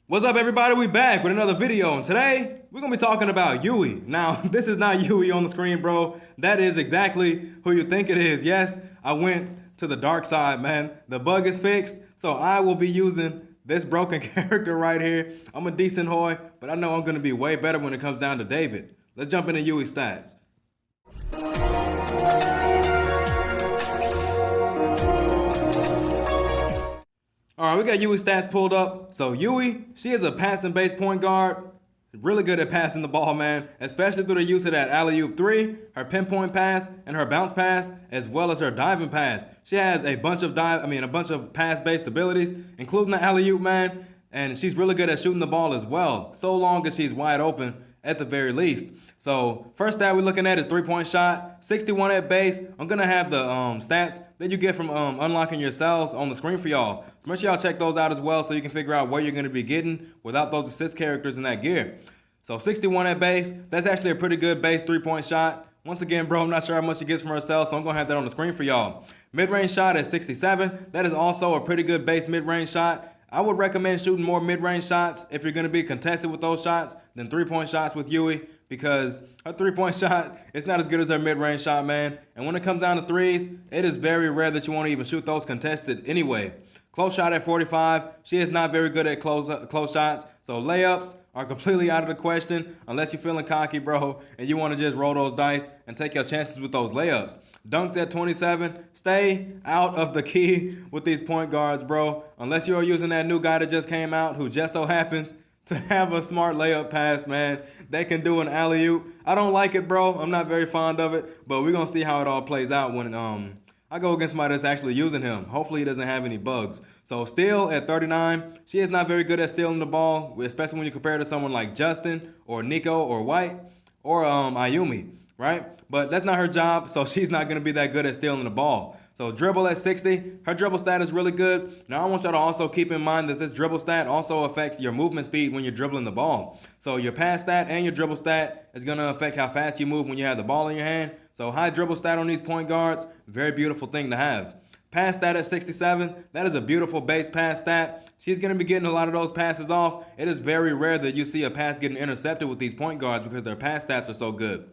What's up, everybody? We back with another video, and today we're gonna be talking about YUI. Now, this is not YUI on the screen, bro. That is exactly who you think it is. Yes, I went to the dark side, man. The bug is fixed, so I will be using this broken character right here. I'm a decent Hoy, but I know I'm gonna be way better when it comes down to David. Let's jump into YUI stats. All right, we got YUI stats pulled up. So YUI, she is a passing-based point guard. Really good at passing the ball, man, especially through the use of that alley-oop 3, her pinpoint pass, and her bounce pass, as well as her diving pass. She has a bunch of pass-based abilities, including the alley-oop, man, and she's really good at shooting the ball as well, so long as she's wide open at the very least. So first stat we're looking at is 3-point shot, 61 at base. I'm gonna have the stats that you get from unlocking your cells on the screen for y'all. So make sure y'all check those out as well so you can figure out where you're gonna be getting without those assist characters in that gear. So 61 at base, that's actually a pretty good base 3-point shot. Once again, bro, I'm not sure how much she gets from herself, so I'm gonna have that on the screen for y'all. Mid-range shot at 67, that is also a pretty good base mid-range shot. I would recommend shooting more mid-range shots if you're going to be contested with those shots than 3-point shots with YUI, because her 3-point shot is not as good as her mid-range shot, man. And when it comes down to threes, it is very rare that you want to even shoot those contested anyway. Close shot at 45. She is not very good at close shots, so layups are completely out of the question unless you're feeling cocky, bro, and you want to just roll those dice and take your chances with those layups. Dunks at 27. Stay out of the key with these point guards, bro. Unless you're using that new guy that just came out who just so happens to have a smart layup pass, man. They can do an alley-oop. I don't like it, bro. I'm not very fond of it, but we're going to see how it all plays out when I go against somebody that's actually using him. Hopefully he doesn't have any bugs. So steal at 39. She is not very good at stealing the ball, especially when you compare to someone like Justin or Nico or White or Ayumi. Right? But that's not her job, so she's not going to be that good at stealing the ball. So dribble at 60, her dribble stat is really good. Now I want y'all to also keep in mind that this dribble stat also affects your movement speed when you're dribbling the ball. So your pass stat and your dribble stat is going to affect how fast you move when you have the ball in your hand. So high dribble stat on these point guards, very beautiful thing to have. Pass stat at 67, that is a beautiful base pass stat. She's going to be getting a lot of those passes off. It is very rare that you see a pass getting intercepted with these point guards because their pass stats are so good.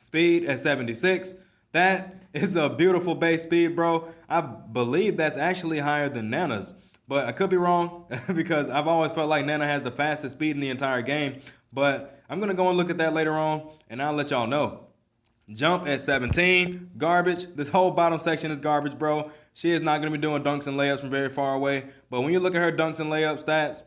Speed at 76. That is a beautiful base speed, bro. I believe that's actually higher than Nana's, but I could be wrong because I've always felt like Nana has the fastest speed in the entire game, but I'm going to go and look at that later on, and I'll let y'all know. Jump at 17. Garbage. This whole bottom section is garbage, bro. She is not going to be doing dunks and layups from very far away, but when you look at her dunks and layup stats,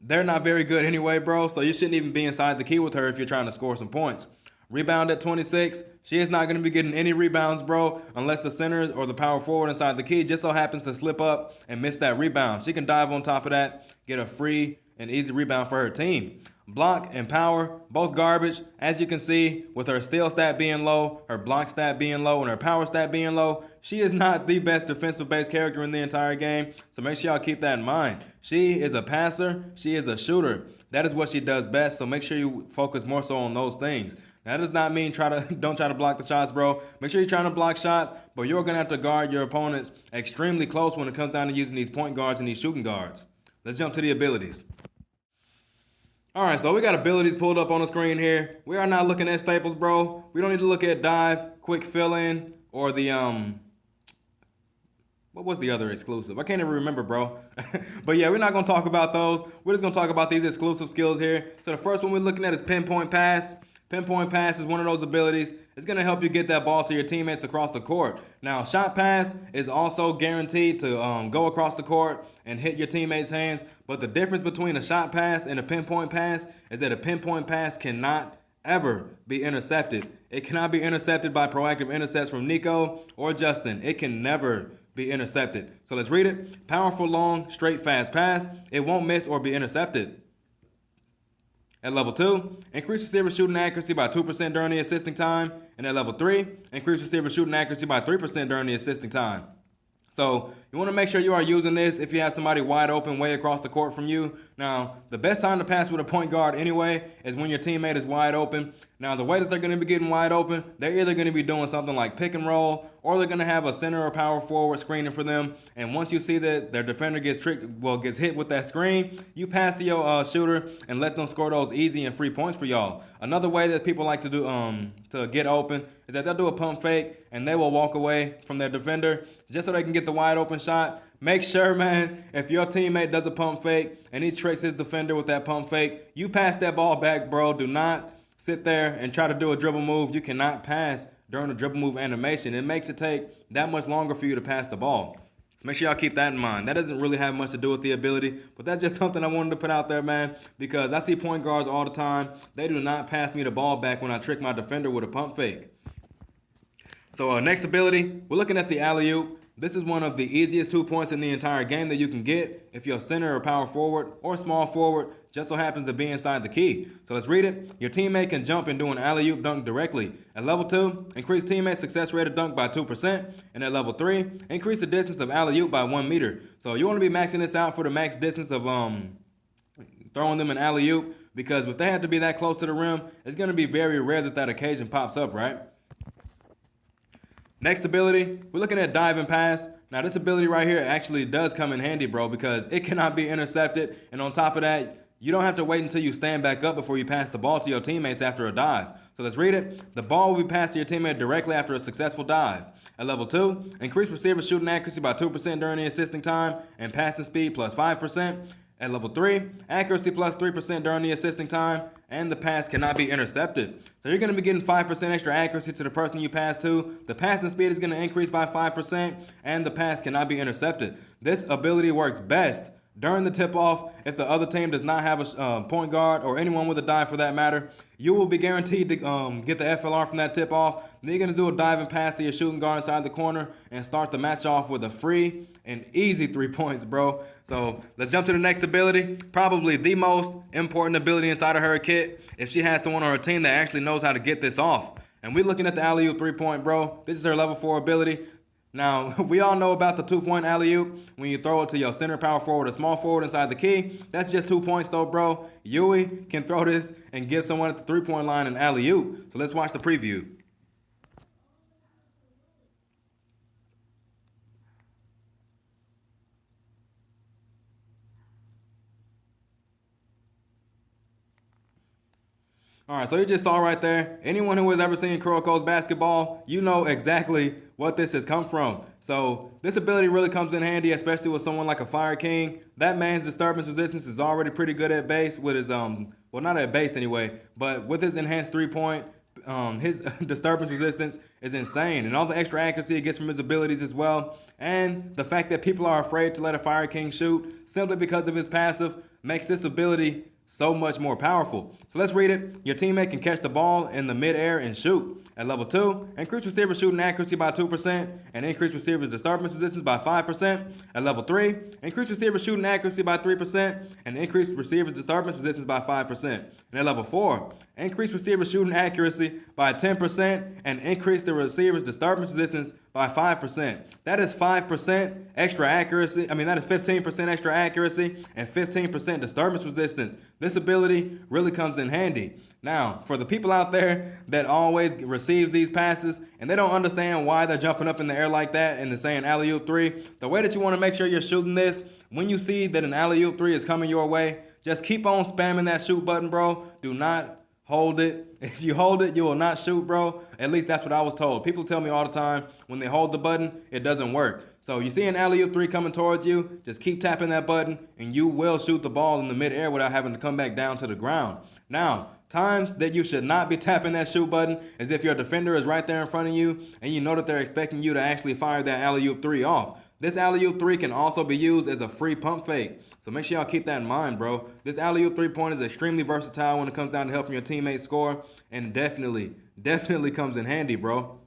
they're not very good anyway, bro, so you shouldn't even be inside the key with her if you're trying to score some points. Rebound at 26. She is not going to be getting any rebounds, bro, unless the center or the power forward inside the key just so happens to slip up and miss that rebound. She can dive on top of that, get a free and easy rebound for her team. Block and power, both garbage. As you can see, with her steal stat being low, her block stat being low, and her power stat being low, she is not the best defensive-based character in the entire game, so make sure y'all keep that in mind. She is a passer. She is a shooter. That is what she does best, so make sure you focus more so on those things. That does not mean don't try to block the shots, bro. Make sure you're trying to block shots, but you're going to have to guard your opponents extremely close when it comes down to using these point guards and these shooting guards. Let's jump to the abilities. All right, so we got abilities pulled up on the screen here. We are not looking at staples, bro. We don't need to look at dive, quick fill-in, or the, what was the other exclusive? I can't even remember, bro. But yeah, we're not going to talk about those. We're just going to talk about these exclusive skills here. So the first one we're looking at is pinpoint pass. Pinpoint pass is one of those abilities. It's going to help you get that ball to your teammates across the court. Now, shot pass is also guaranteed to go across the court and hit your teammates' hands. But the difference between a shot pass and a pinpoint pass is that a pinpoint pass cannot ever be intercepted. It cannot be intercepted by proactive intercepts from Nico or Justin. It can never be intercepted. So let's read it. Powerful, long, straight, fast pass. It won't miss or be intercepted. At level 2, increase receiver shooting accuracy by 2% during the assisting time. And at level 3, increase receiver shooting accuracy by 3% during the assisting time. So you want to make sure you are using this if you have somebody wide open way across the court from you. Now, the best time to pass with a point guard anyway is when your teammate is wide open. Now, the way that they're going to be getting wide open, they're either going to be doing something like pick and roll, or they're going to have a center or power forward screening for them. And once you see that their defender gets hit with that screen, you pass to your shooter and let them score those easy and free points for y'all. Another way that people like to do to get open is that they'll do a pump fake and they will walk away from their defender just so they can get the wide open shot. Make sure, man, if your teammate does a pump fake and he tricks his defender with that pump fake, you pass that ball back, bro. Do not sit there and try to do a dribble move. You cannot pass during a dribble move animation. It makes it take that much longer for you to pass the ball. So make sure y'all keep that in mind. That doesn't really have much to do with the ability, but that's just something I wanted to put out there, man, because I see point guards all the time. They do not pass me the ball back when I trick my defender with a pump fake. So next ability, we're looking at the alley-oop. This is one of the easiest 2 points in the entire game that you can get if you're a center or power forward or small forward just so happens to be inside the key. So let's read it. Your teammate can jump and do an alley-oop dunk directly. At level 2, increase teammate success rate of dunk by 2%. And at level 3, increase the distance of alley-oop by 1 meter. So you want to be maxing this out for the max distance of throwing them an alley-oop, because if they have to be that close to the rim, it's going to be very rare that that occasion pops up, right? Next ability, we're looking at dive and pass. Now this ability right here actually does come in handy, bro, because it cannot be intercepted. And on top of that, you don't have to wait until you stand back up before you pass the ball to your teammates after a dive. So let's read it. The ball will be passed to your teammate directly after a successful dive. At level 2, increase receiver shooting accuracy by 2% during the assisting time and passing speed plus 5%. At level 3, accuracy plus 3% during the assisting time, and the pass cannot be intercepted. So you're going to be getting 5% extra accuracy to the person you pass to. The passing speed is going to increase by 5%, and the pass cannot be intercepted. This ability works best during the tip-off if the other team does not have a point guard or anyone with a dive for that matter. You will be guaranteed to get the FLR from that tip-off. Then you're going to do a dive and pass to your shooting guard inside the corner and start the match off with a free and easy 3 points, bro. So let's jump to the next ability. Probably the most important ability inside of her kit if she has someone on her team that actually knows how to get this off. And we're looking at the alley-oop 3-point, bro. This is her level 4 ability. Now, we all know about the 2-point alley-oop when you throw it to your center, power forward, or small forward inside the key. That's just 2 points though, bro. YUI can throw this and give someone at the 3-point line an alley-oop. So let's watch the preview. All right, so you just saw right there. Anyone who has ever seen Kuroko's basketball, you know exactly what this has come from. So this ability really comes in handy, especially with someone like a Fire King. That man's disturbance resistance is already pretty good at base with his, well, not at base anyway, but with his enhanced 3-point, his disturbance resistance is insane. And all the extra accuracy it gets from his abilities as well. And the fact that people are afraid to let a Fire King shoot simply because of his passive makes this ability so much more powerful. So let's read it. Your teammate can catch the ball in the midair and shoot. At level 2, increase receiver shooting accuracy by 2% and increase receiver's disturbance resistance by 5%. At level 3, increase receiver shooting accuracy by 3% and increase receiver's disturbance resistance by 5%. And at level 4, increase receiver shooting accuracy by 10% and increase the receiver's disturbance resistance by 5%. That is 5% extra accuracy. That is 15% extra accuracy and 15% disturbance resistance. This ability really comes in handy. Now, for the people out there that always receives these passes and they don't understand why they're jumping up in the air like that and they're saying alley-oop 3, the way that you want to make sure you're shooting this, when you see that an alley-oop 3 is coming your way, just keep on spamming that shoot button, bro. Do not hold it. If you hold it, you will not shoot, bro. At least that's what I was told. People tell me all the time when they hold the button, it doesn't work. So you see an alley-oop 3 coming towards you, just keep tapping that button and you will shoot the ball in the midair without having to come back down to the ground. Now, times that you should not be tapping that shoot button is if your defender is right there in front of you and you know that they're expecting you to actually fire that alley-oop 3 off. This alley-oop 3 can also be used as a free pump fake. So make sure y'all keep that in mind, bro. This alley-oop 3-point is extremely versatile when it comes down to helping your teammates score, and definitely comes in handy, bro.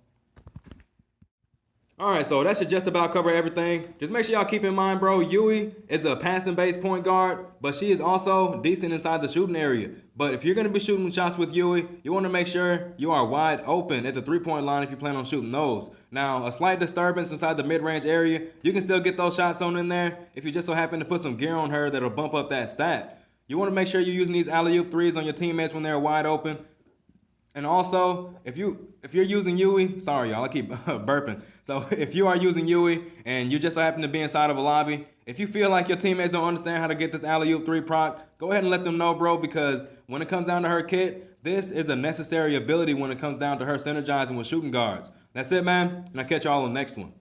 All right, so that should just about cover everything. Just make sure y'all keep in mind, bro, YUI is a passing base point guard, but she is also decent inside the shooting area. But if you're going to be shooting shots with YUI, you want to make sure you are wide open at the three-point line if you plan on shooting those. Now, a slight disturbance inside the mid-range area, you can still get those shots on in there if you just so happen to put some gear on her that'll bump up that stat. You want to make sure you're using these alley-oop threes on your teammates when they're wide open. And also, if you're using YUI, sorry y'all, I keep burping. So if you are using YUI and you just so happen to be inside of a lobby, if you feel like your teammates don't understand how to get this alley-oop three proc, go ahead and let them know, bro, because when it comes down to her kit, this is a necessary ability when it comes down to her synergizing with shooting guards. That's it, man, and I'll catch y'all on the next one.